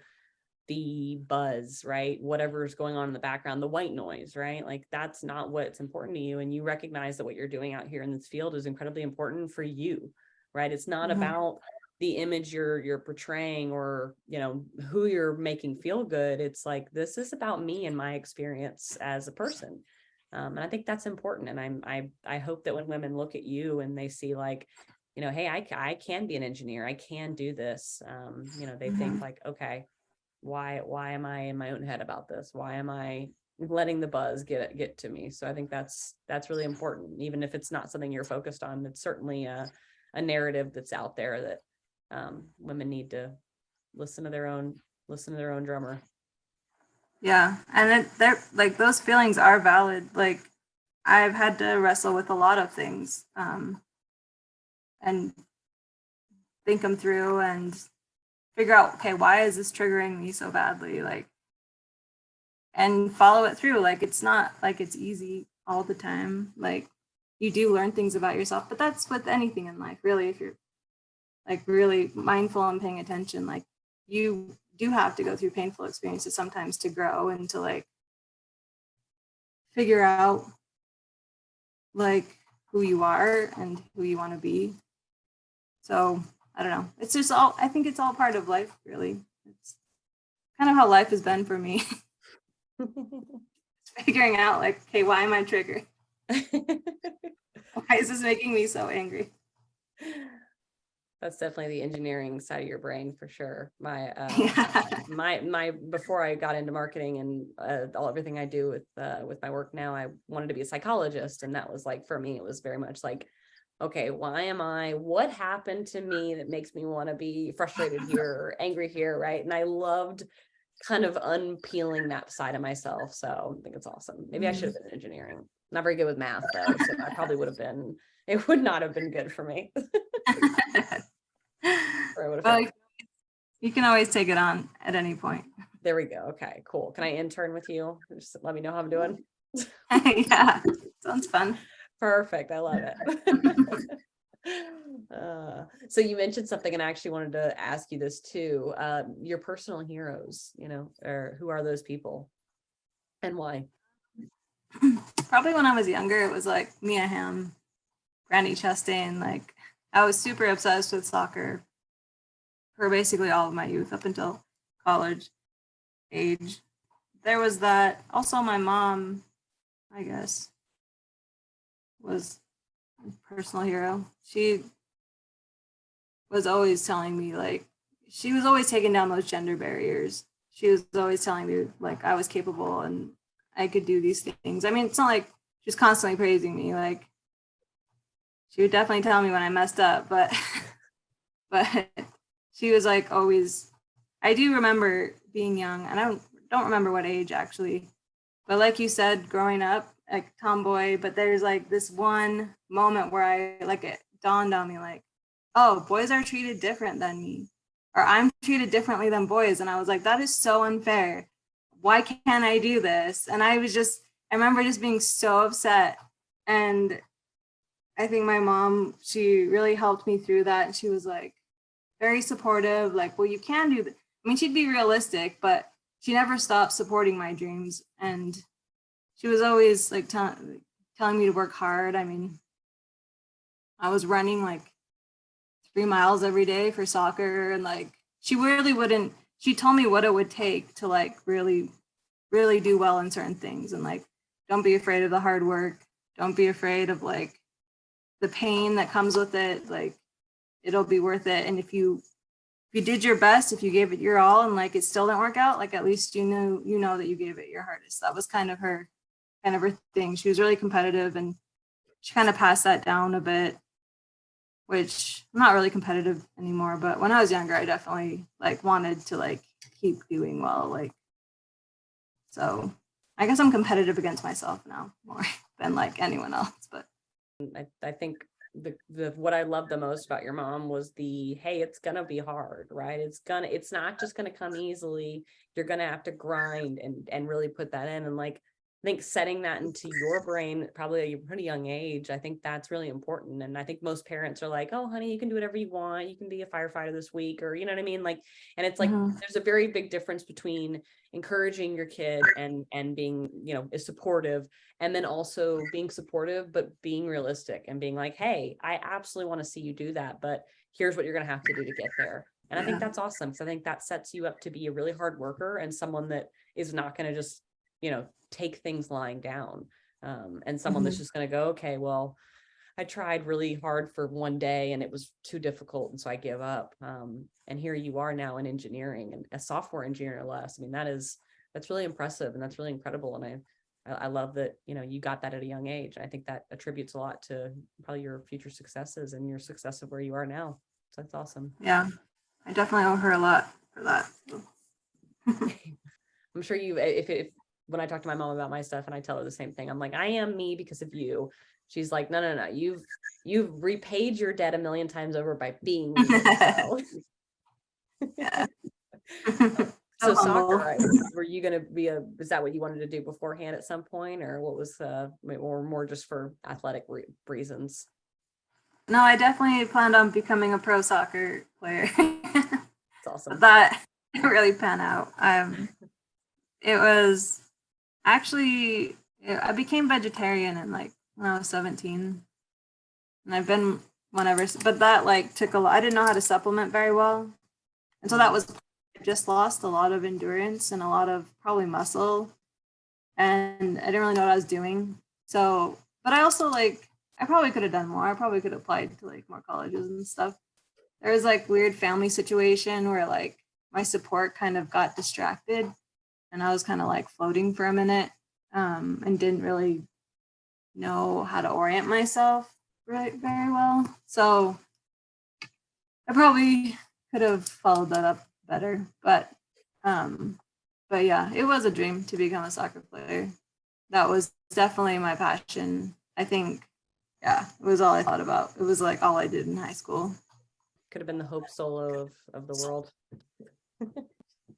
the buzz, right? Whatever's going on in the background, the white noise, right? Like, that's not what's important to you. And you recognize that what you're doing out here in this field is incredibly important for you, right? It's not about the image you're portraying or, you know, who you're making feel good. It's like, this is about me and my experience as a person. And I think that's important. And I hope that when women look at you and they see, like, you know, hey, I can be an engineer, I can do this. You know, they think like, okay, why am I in my own head about this? Why am I letting the buzz get to me? So I think that's really important. Even if it's not something you're focused on, it's certainly a narrative that's out there that women need to listen to their own drummer. Yeah, and they're like, those feelings are valid. Like, I've had to wrestle with a lot of things, and think them through and figure out, okay, why is this triggering me so badly? Like, and follow it through. Like, it's not like it's easy all the time. Like, you do learn things about yourself, but that's with anything in life, really. If you're like really mindful and paying attention, like, you do have to go through painful experiences sometimes to grow and to like figure out like who you are and who you want to be. So I don't know. It's just all, I think it's all part of life, really. It's kind of how life has been for me. Figuring out like, okay, why am I triggered? Why is this making me so angry? That's definitely the engineering side of your brain for sure. My before I got into marketing and everything I do with my work now, I wanted to be a psychologist, and that was like, for me, it was very much like, okay, what happened to me that makes me want to be frustrated here or angry here, right? And I loved kind of unpeeling that side of myself. So I think it's awesome. Maybe I should have been in engineering. Not very good with math though, so I probably would have been. It would not have been good for me. Well, you can always take it on at any point. There we go. Okay, cool. Can I intern with you? Just let me know how I'm doing. Yeah, sounds fun. Perfect. I love it. So you mentioned something, and I actually wanted to ask you this too. Your personal heroes, you know, or who are those people and why? Probably when I was younger, it was like Mia Hamm, Granny Chastain. Like, I was super obsessed with soccer for basically all of my youth up until college age. There was that. Also, my mom, I guess, was a personal hero. She was always telling me, like, she was always taking down those gender barriers. She was always telling me, like, I was capable and I could do these things. I mean, it's not like she was constantly praising me. Like, she would definitely tell me when I messed up, but she was like always. I do remember being young, and I don't remember what age actually, but like you said, growing up, like tomboy. But there's like this one moment where it dawned on me, like, oh, boys are treated different than me, or I'm treated differently than boys, and I was like, that is so unfair. Why can't I do this? And I was just, I remember just being so upset. And I think my mom, she really helped me through that. And she was like very supportive, like, well, you can do that. I mean, she'd be realistic, but she never stopped supporting my dreams. And she was always like telling me to work hard. I mean, I was running like 3 miles every day for soccer, and like she really wouldn't, she told me what it would take to like really do well in certain things, and like don't be afraid of the hard work, don't be afraid of like the pain that comes with it, like it'll be worth it. And if you did your best, if you gave it your all and like it still didn't work out, like at least you know that you gave it your hardest. That was kind of her thing. She was really competitive, and she kind of passed that down a bit, which I'm not really competitive anymore. But when I was younger, I definitely like wanted to like keep doing well. Like, so I guess I'm competitive against myself now more than like anyone else. But I think the what I love the most about your mom was the, hey, it's gonna be hard, right? It's not just gonna come easily. You're gonna have to grind and really put that in. And like, I think setting that into your brain, probably at a pretty young age, I think that's really important. And I think most parents are like, oh, honey, you can do whatever you want. You can be a firefighter this week, or you know what I mean? Like, and it's like, there's a very big difference between encouraging your kid and being, is supportive, and then also being supportive, but being realistic and being like, hey, I absolutely want to see you do that, but here's what you're going to have to do to get there. And I think that's awesome. So I think that sets you up to be a really hard worker and someone that is not going to just, take things lying down. And someone that's just going to go, okay, well, I tried really hard for one day and it was too difficult, and so I give up. And here you are now in engineering, and a software engineer less. I mean, that's really impressive, and that's really incredible. And I love that, you got that at a young age. I think that attributes a lot to probably your future successes and your success of where you are now. So that's awesome. Yeah, I definitely owe her a lot for that. I'm sure if when I talk to my mom about my stuff and I tell her the same thing, I'm like, I am me because of you. She's like, no. You've repaid your debt 1,000,000 times over by being me. So. Yeah. So soccer, right? Were you going to be is that what you wanted to do beforehand at some point, or what was, or more just for athletic reasons? No, I definitely planned on becoming a pro soccer player. It's awesome. That didn't really pan out. It was actually, I became vegetarian when I was 17, and I've been whenever, but that like took a lot. I didn't know how to supplement very well. And so that was, I just lost a lot of endurance and a lot of probably muscle, and I didn't really know what I was doing. So, but I also I probably could have done more. I probably could have applied to more colleges and stuff. There was weird family situation where my support kind of got distracted, and I was kind of floating for a minute, and didn't really know how to orient myself very well. So I probably could have followed that up better, but yeah, it was a dream to become a soccer player. That was definitely my passion. I think, yeah, it was all I thought about. It was all I did in high school. Could have been the Hope Solo of the world.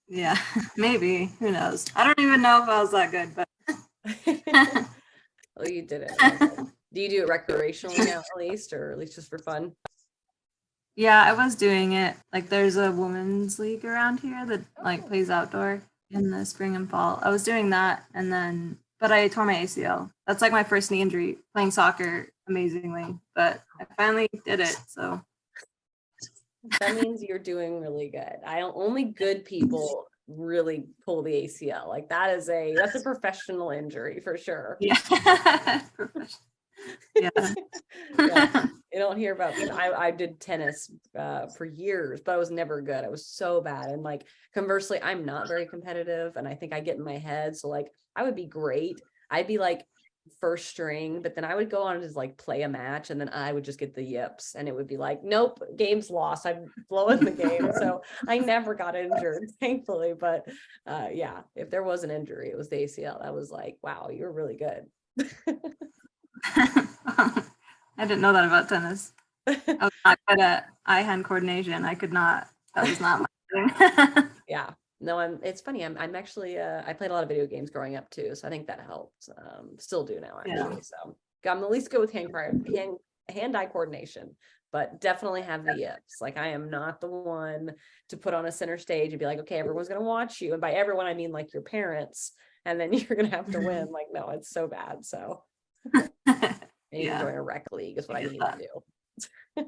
Yeah, maybe. Who knows? I don't even know if I was that good, but well, you did it. Do you do it recreationally now, at least just for fun? Yeah, I was doing it. There's a women's league around here that plays outdoor in the spring and fall. I was doing that, but I tore my ACL. That's my first knee injury, playing soccer amazingly, but I finally did it. So that means you're doing really good. Only good people really pull the ACL. That's a professional injury for sure. Yeah. Yeah. Yeah. You don't hear about that. I did tennis for years, but I was never good. I was so bad. And conversely, I'm not very competitive, and I think I get in my head. So I would be great. I'd be first string, but then I would go on and just play a match, and then I would just get the yips, and it would be nope, game's lost. I'm blowing the game. So I never got injured, thankfully. But yeah, if there was an injury, it was the ACL. That was wow, you're really good. I didn't know that about tennis. I was not good at eye-hand coordination. I could not. That was not my thing. Yeah. No, it's funny. I'm actually, I played a lot of video games growing up too. So I think that helped. Still do now, Yeah. actually. So I'm at least good with hand-eye coordination, but definitely have the yips. Like, I am not the one to put on a center stage and be like, okay, everyone's going to watch you. And by everyone, I mean like your parents, and then you're going to have to win. Like, no, it's so bad. So I need to Yeah. join a rec league is what I get need to do.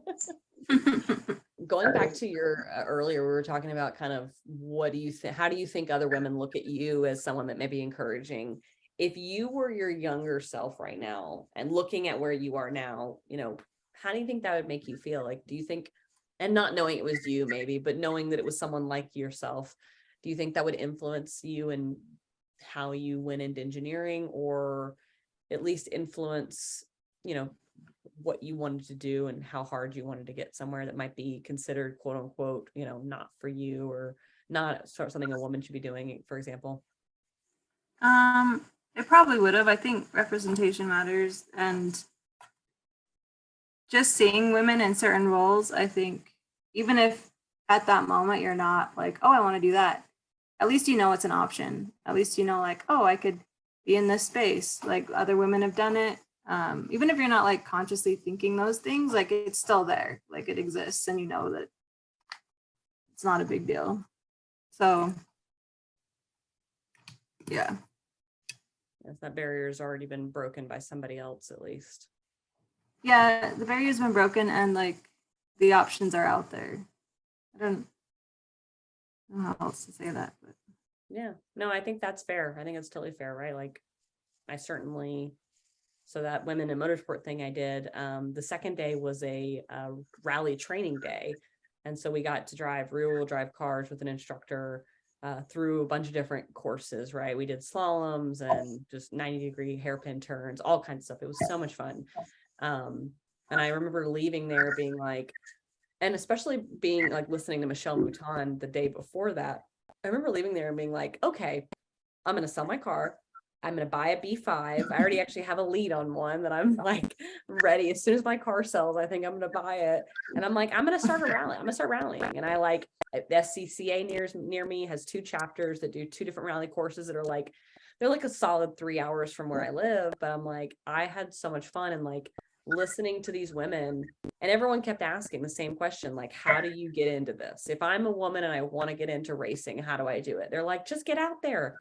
Going back to your earlier, we were talking about kind of what do you think, how do you think other women look at you as someone that may be encouraging? If you were your younger self right now and looking at where you are now, how do you think that would make you feel? Like, do you think, and not knowing it was you maybe, but knowing that it was someone like yourself, do you think that would influence you and how you went into engineering, or at least influence, what you wanted to do and how hard you wanted to get somewhere that might be considered quote unquote, not for you, or not something a woman should be doing, for example? It probably would have. I think representation matters, and just seeing women in certain roles, I think even if at that moment you're not like, oh, I want to do that, at least you know it's an option. At least you know, like, oh, I could be in this space. Like, other women have done it. Even if you're not like consciously thinking those things, like, it's still there, like it exists, and you know that it's not a big deal. So yeah. Yes, that barrier's already been broken by somebody else, at least. Yeah, the barrier's been broken, and like the options are out there. I don't know how else to say that, but Yeah, no, I think that's fair. I think it's totally fair, right? Like, I certainly, so that women in motorsport thing I did, the second day was a rally training day. And so we got to drive rear-wheel drive cars with an instructor through a bunch of different courses, right? We did slaloms and just 90-degree hairpin turns, all kinds of stuff. It was so much fun. And I remember leaving there being like, and especially being like listening to Michelle Mouton the day before that, I remember leaving there and being like, okay, I'm going to sell my car. I'm going to buy a B5. I already actually have a lead on one that I'm like ready. As soon as my car sells, I think I'm going to buy it. And I'm like, I'm going to start a rally. I'm going to start rallying. And I like SCCA near me has 2 chapters that do 2 different rally courses that are like, they're like a solid 3 hours from where I live. But I'm like, I had so much fun, and like listening to these women, and everyone kept asking the same question, like, how do you get into this? If I'm a woman and I want to get into racing, how do I do it? They're like, just get out there.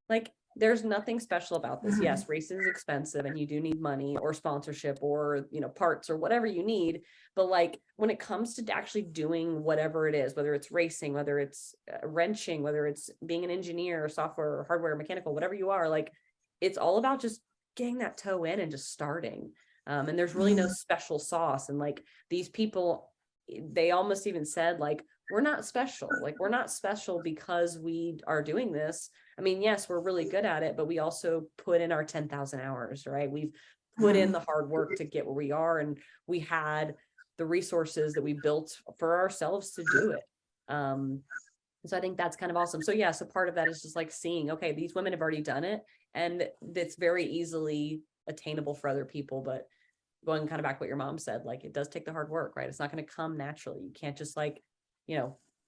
Like, there's nothing special about this. Yes, racing is expensive and you do need money or sponsorship or, parts or whatever you need. But like, when it comes to actually doing whatever it is, whether it's racing, whether it's wrenching, whether it's being an engineer or software or hardware, mechanical, whatever you are, like, it's all about just getting that toe in and just starting. And there's really no special sauce. And like, these people, they almost even said like, we're not special. Like, we're not special because we are doing this. I mean, yes, we're really good at it, but we also put in our 10,000 hours, right? We've put in the hard work to get where we are, and we had the resources that we built for ourselves to do it. So I think that's kind of awesome. So yeah, so part of that is just like seeing, okay, these women have already done it, and it's very easily attainable for other people. But going kind of back to what your mom said, like, it does take the hard work, right? It's not going to come naturally. You can't just like,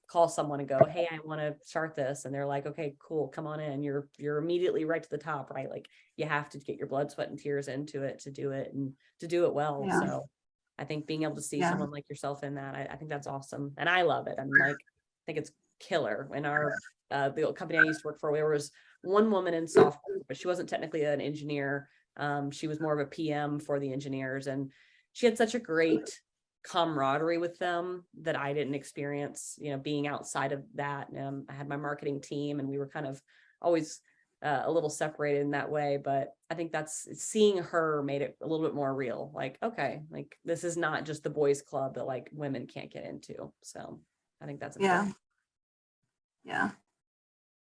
call someone and go, hey, I want to start this. And they're like, okay, cool, come on in. You're immediately right to the top, right? Like, you have to get your blood, sweat, and tears into it to do it, and to do it well. Yeah. So I think being able to see Yeah. someone like yourself in that, I think that's awesome. And I love it. I'm like, I think it's killer. In our, the old company I used to work for, there was one woman in software, but she wasn't technically an engineer. She was more of a PM for the engineers, and she had such a great camaraderie with them that I didn't experience, being outside of that. I had my marketing team, and we were kind of always a little separated in that way. But I think that's, seeing her made it a little bit more real. Like, okay, like, this is not just the boys club that like women can't get into. So I think that's important. Yeah.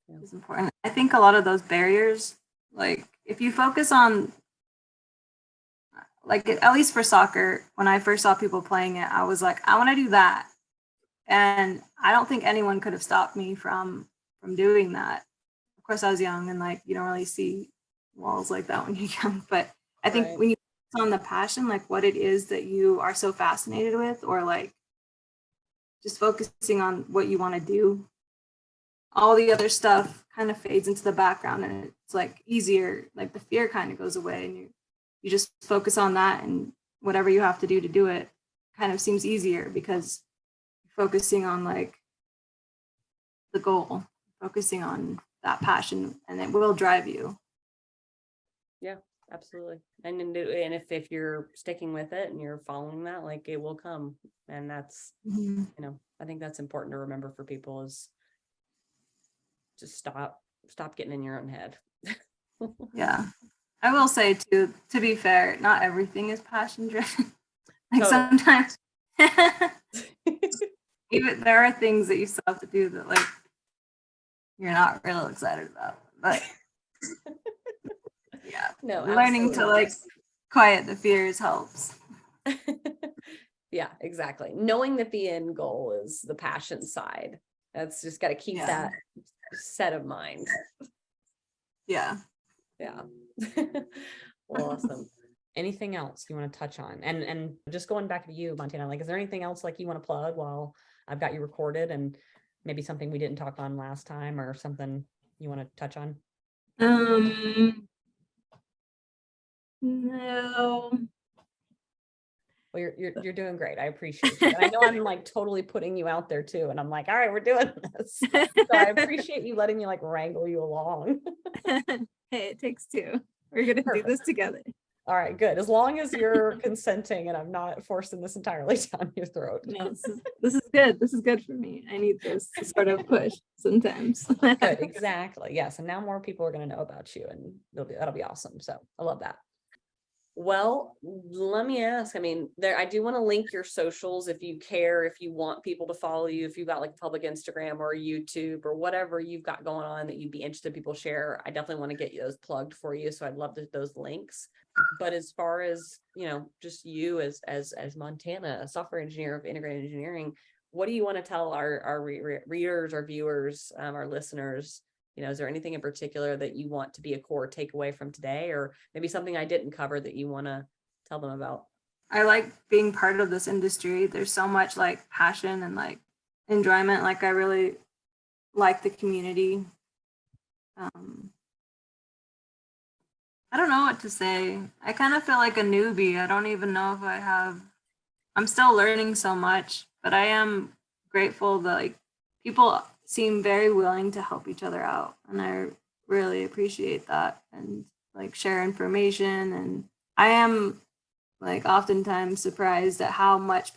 Yeah. It's important. I think a lot of those barriers, like, if you focus on, like, at least for soccer, when I first saw people playing it, I was like, I want to do that. And I don't think anyone could have stopped me from doing that. Of course, I was young, and like, you don't really see walls like that when you're young. But I think Right. when you focus on the passion, like what it is that you are so fascinated with, or like just focusing on what you want to do, all the other stuff kind of fades into the background, and it's like easier, like the fear kind of goes away, and you just focus on that, and whatever you have to do it kind of seems easier because you're focusing on like the goal, focusing on that passion, and it will drive you. Absolutely. And if you're sticking with it and you're following that, like it will come. And that's, I think that's important to remember for people is just stop getting in your own head. Yeah. I will say too, to be fair, not everything is passion driven. Like Totally. sometimes even there are things that you still have to do that like you're not real excited about. But yeah. No, Learning to like quiet the fears helps. Yeah, exactly. Knowing that the end goal is the passion side. That's just got to keep that set of mind. Yeah. Yeah. Well, awesome. Anything else you want to touch on? And just going back to you, Montana, like, is there anything else like you want to plug while I've got you recorded, and maybe something we didn't talk on last time or something you want to touch on? No. Well, you're doing great. I appreciate you. And I know I'm like totally putting you out there too. And I'm like, all right, we're doing this. So I appreciate you letting me like wrangle you along. Hey, it takes two. We're gonna do this together. All right, good. As long as you're consenting and I'm not forcing this entirely down your throat. No, this is good. This is good for me. I need this sort of push sometimes. Good, exactly. Yes. And now more people are going to know about you, and that'll be awesome. So I love that. Well, let me ask, I mean, I do want to link your socials if you care, if you want people to follow you, if you've got like public Instagram or YouTube or whatever you've got going on that you'd be interested people share. I definitely want to get those plugged for you. So I'd love those links. But as far as, just you as Montana, a software engineer of integrated engineering, what do you want to tell our readers, our viewers, our listeners? Is there anything in particular that you want to be a core takeaway from today, or maybe something I didn't cover that you want to tell them about? I like being part of this industry. There's so much like passion and like enjoyment. Like I really like the community. I don't know what to say. I kind of feel like a newbie. I don't even know if I'm still learning so much, but I am grateful that like people seem very willing to help each other out. And I really appreciate that and like share information. And I am like oftentimes surprised at how much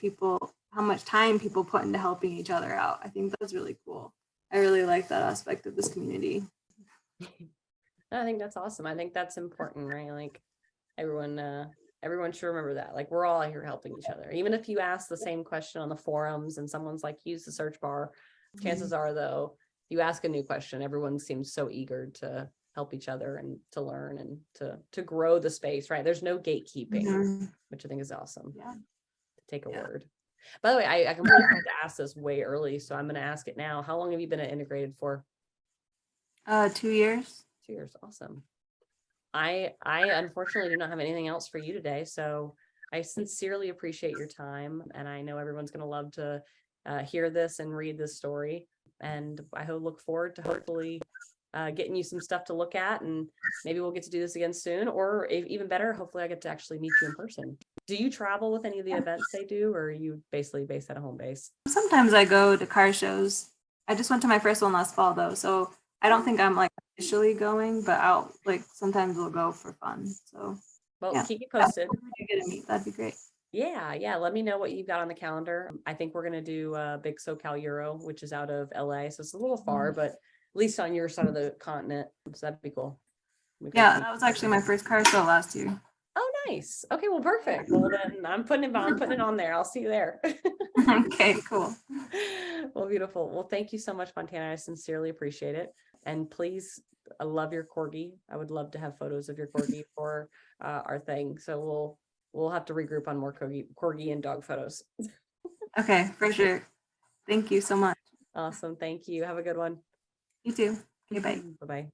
time people put into helping each other out. I think that's really cool. I really like that aspect of this community. I think that's awesome. I think that's important, right? Like everyone should remember that. Like we're all here helping each other. Even if you ask the same question on the forums and someone's like, use the search bar, chances are though, you ask a new question, everyone seems so eager to help each other and to learn and to grow the space, right? There's no gatekeeping, which I think is awesome. Yeah. To take a word. By the way, I completely forgot to ask this way early, so I'm going to ask it now. How long have you been at Integrated for? 2 years. 2 years. Awesome. I unfortunately do not have anything else for you today, so I sincerely appreciate your time, and I know everyone's going to love to hear this and read this story, and I look forward to hopefully getting you some stuff to look at, and maybe we'll get to do this again soon, or even better, hopefully I get to actually meet you in person. Do you travel with any of the events they do, or are you basically based at a home base? Sometimes I go to car shows. I just went to my first one last fall though, so I don't think I'm like officially going, but I'll like sometimes we'll go for fun. So well, keep me posted. If we get to meet, that'd be great. Yeah. Let me know what you've got on the calendar. I think we're going to do Big SoCal Euro, which is out of LA. So it's a little far, but at least on your side of the continent. So that'd be cool. Yeah, that was actually my first car show last year. Oh, nice. Okay, well, perfect. Well, then I'm putting it on there. I'll see you there. Okay, cool. Well, beautiful. Well, thank you so much, Montana. I sincerely appreciate it. And please, I love your corgi. I would love to have photos of your corgi for our thing. So we'll have to regroup on more corgi and dog photos. Okay, for sure. Thank you so much. Awesome. Thank you. Have a good one. You too. Okay, bye. Bye-bye.